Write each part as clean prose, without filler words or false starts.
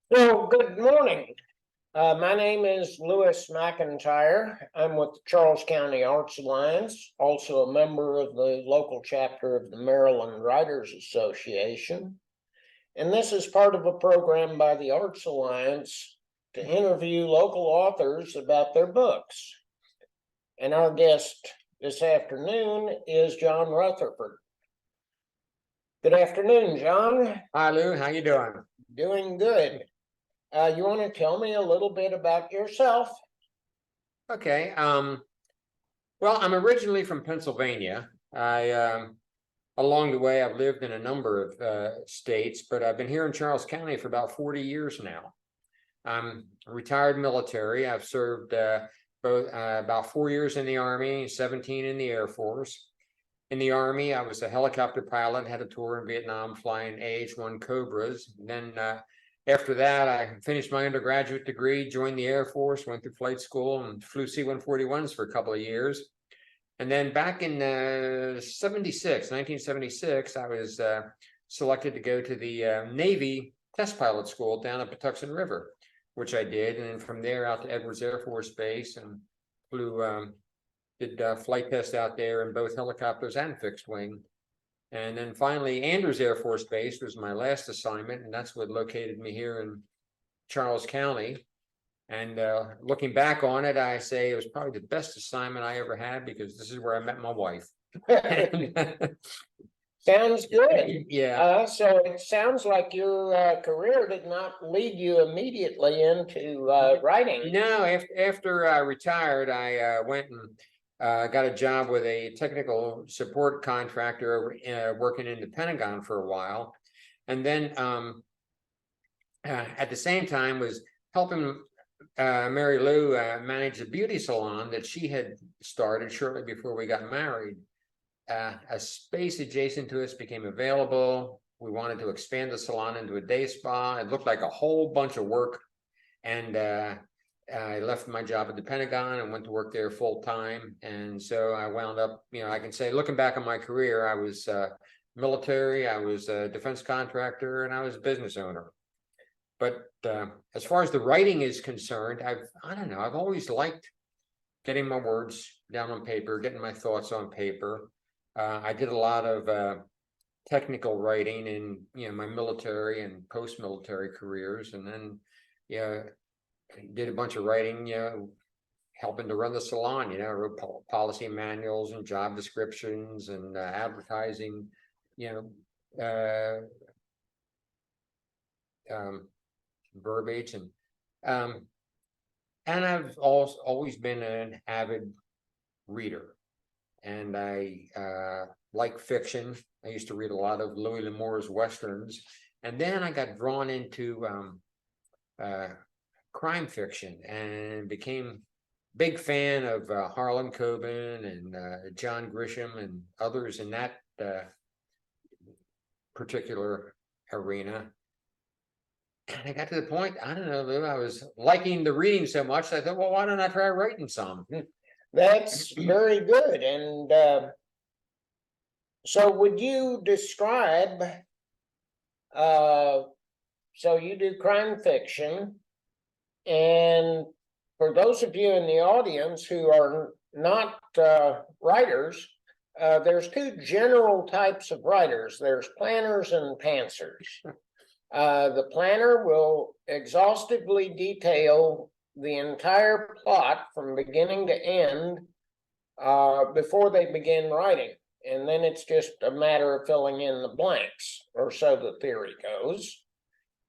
Well, good morning. My name is Lewis McIntyre. I'm with the Charles County Arts Alliance, also a member of the local chapter of the Maryland Writers Association. And this is part of a program by the Arts Alliance to interview local authors about their books. And our guest this afternoon is John Rutherford. Good afternoon, John. Hi, Lou. How you doing? Doing good. You want to tell me a little bit about yourself? Okay. Well, I'm originally from Pennsylvania. Along the way, I've lived in a number of states, but I've been here in Charles County for about 40 years now. I'm retired military. I've served both about 4 years in the Army, 17 in the Air Force. In the Army, I was a helicopter pilot, had a tour in Vietnam flying AH-1 Cobras. Then after that, I finished my undergraduate degree, joined the Air Force, went through flight school, and flew C-141s for a couple of years. And then back in 1976, I was selected to go to the Navy test pilot school down at Patuxent River, which I did. And then from there out to Edwards Air Force Base and did flight tests out there in both helicopters and fixed wing. And then finally, Andrews Air Force Base was my last assignment, and that's what located me here in Charles County. And looking back on it, I say it was probably the best assignment I ever had because this is where I met my wife. Sounds good. Yeah. So it sounds like your career did not lead you immediately into writing. No, after I retired, I went and got a job with a technical support contractor working in the Pentagon for a while. And then at the same time was helping Mary Lou manage a beauty salon that she had started shortly before we got married. A space adjacent to us became available. We wanted to expand the salon into a day spa. It looked like a whole bunch of work. And I left my job at the Pentagon and went to work there full time. And so I wound up, I can say, looking back on my career, I was military, I was a defense contractor, and I was a business owner. But as far as the writing is concerned, I've always liked getting my words down on paper, getting my thoughts on paper. I did a lot of technical writing in, my military and post-military careers. And then, did a bunch of writing, helping to run the salon, wrote policy manuals and job descriptions and advertising, verbiage. And I've always been an avid reader. And I like fiction. I used to read a lot of Louis L'Amour's Westerns. And then I got drawn into crime fiction and became a big fan of Harlan Coben and John Grisham and others in that particular arena. And I got to the point, I don't know, Lou, I was liking the reading so much, I thought, well, why don't I try writing some? That's very good. And so would you describe, so you do crime fiction, and for those of you in the audience who are not writers, there's two general types of writers. There's planners and pantsers. The planner will exhaustively detail the entire plot from beginning to end before they begin writing. And then it's just a matter of filling in the blanks, or so the theory goes.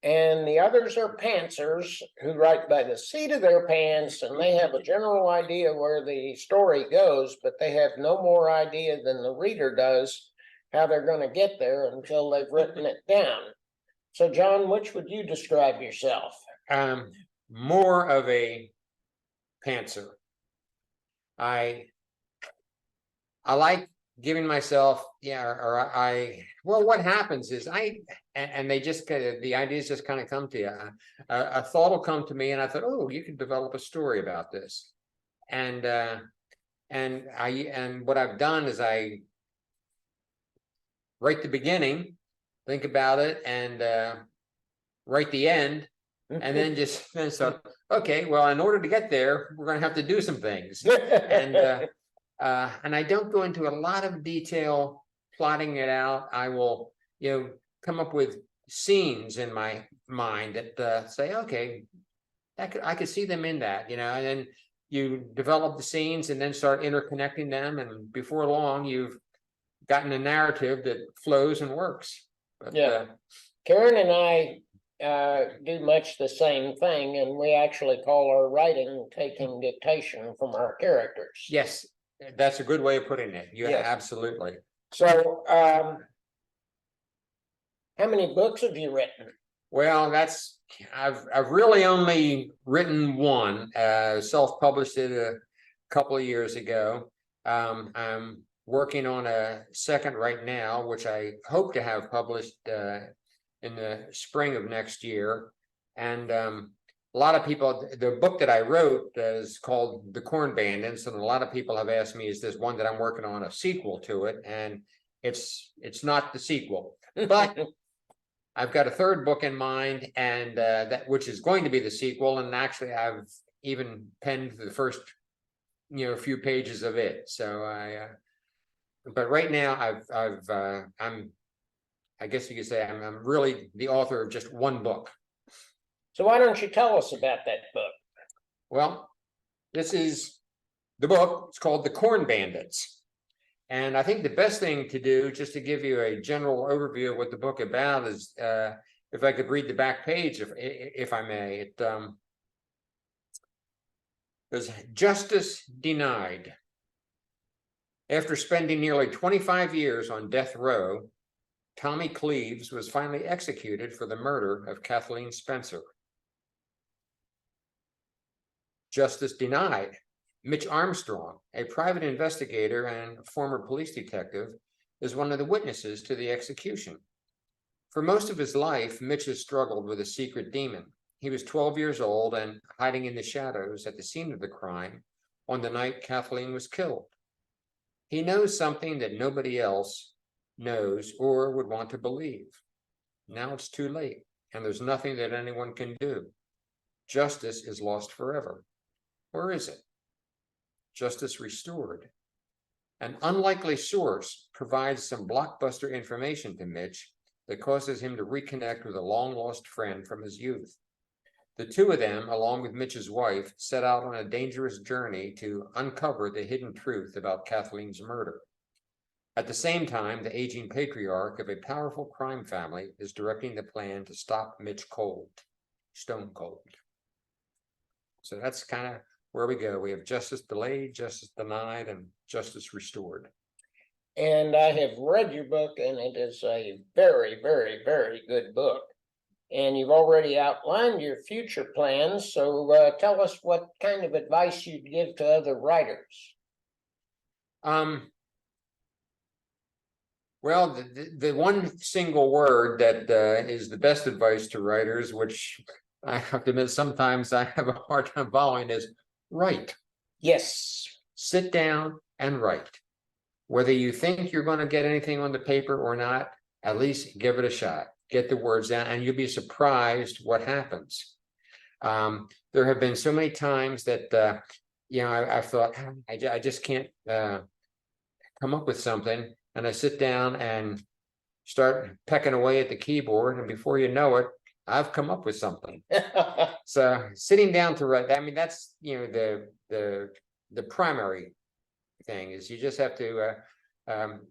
And the others are pantsers who write by the seat of their pants, and they have a general idea where the story goes, but they have no more idea than the reader does how they're going to get there until they've written it down. So, John, which would you describe yourself? More of a pantser. I like giving myself, well, what happens is and they just the ideas just kind of come to you. A thought will come to me, and I thought, oh, you could develop a story about this. And what I've done is I write the beginning, think about it, and write the end, and then just so okay, well, in order to get there, we're going to have to do some things, and I don't go into a lot of detail plotting it out. I will, come up with scenes in my mind that say, okay, I could see them in that, and then you develop the scenes and then start interconnecting them, and before long, you've gotten a narrative that flows and works. But, Yeah. Karen and I do much the same thing, and we actually call our writing taking dictation from our characters. Yes, that's a good way of putting it. Yes. Absolutely. So, how many books have you written? Well, I've really only written one, self-published it a couple of years ago. I'm working on a second right now, which I hope to have published in the spring of next year. And a lot of people, the book that I wrote is called The Corn Bandits, and a lot of people have asked me, is this one that I'm working on a sequel to it? And it's not the sequel, but I've got a third book in mind, and which is going to be the sequel. And actually, I've even penned the first, few pages of it. So but right now, I guess you could say I'm really the author of just one book. So why don't you tell us about that book? Well, this is the book. It's called The Corn Bandits. And I think the best thing to do, just to give you a general overview of what the book is about, is if I could read the back page, if I may. It there's justice denied. After spending nearly 25 years on death row, Tommy Cleaves was finally executed for the murder of Kathleen Spencer. Justice denied. Mitch Armstrong, a private investigator and former police detective, is one of the witnesses to the execution. For most of his life, Mitch has struggled with a secret demon. He was 12 years old and hiding in the shadows at the scene of the crime on the night Kathleen was killed. He knows something that nobody else knows or would want to believe. Now it's too late, and there's nothing that anyone can do. Justice is lost forever. Or is it? Justice restored. An unlikely source provides some blockbuster information to Mitch that causes him to reconnect with a long-lost friend from his youth. The two of them, along with Mitch's wife, set out on a dangerous journey to uncover the hidden truth about Kathleen's murder. At the same time, the aging patriarch of a powerful crime family is directing the plan to stop Mitch cold, stone cold. So that's kind of where we go. We have justice delayed, justice denied, and justice restored. And I have read your book, and it is a very, very, very good book. And you've already outlined your future plans. So tell us what kind of advice you'd give to other writers. Well, the one single word that is the best advice to writers, which I have to admit sometimes I have a hard time following, is write. Yes. Sit down and write. Whether you think you're going to get anything on the paper or not, at least give it a shot. Get the words down, and you'll be surprised what happens. There have been so many times that I've thought I just can't come up with something, and I sit down and start pecking away at the keyboard, and before you know it, I've come up with something. So sitting down to write, I mean, that's the primary thing is you just have to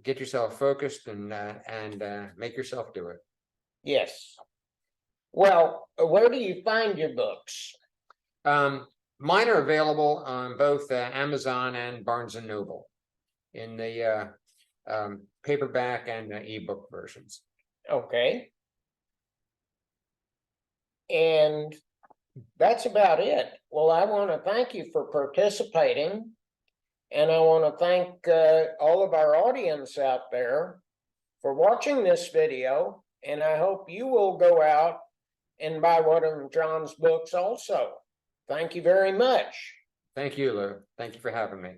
get yourself focused and make yourself do it. Yes. Well, where do you find your books? Mine are available on both Amazon and Barnes and Noble in the paperback and ebook versions. Okay. And that's about it. Well, I want to thank you for participating. And I want to thank all of our audience out there for watching this video. And I hope you will go out and buy one of John's books also. Thank you very much. Thank you, Lou. Thank you for having me.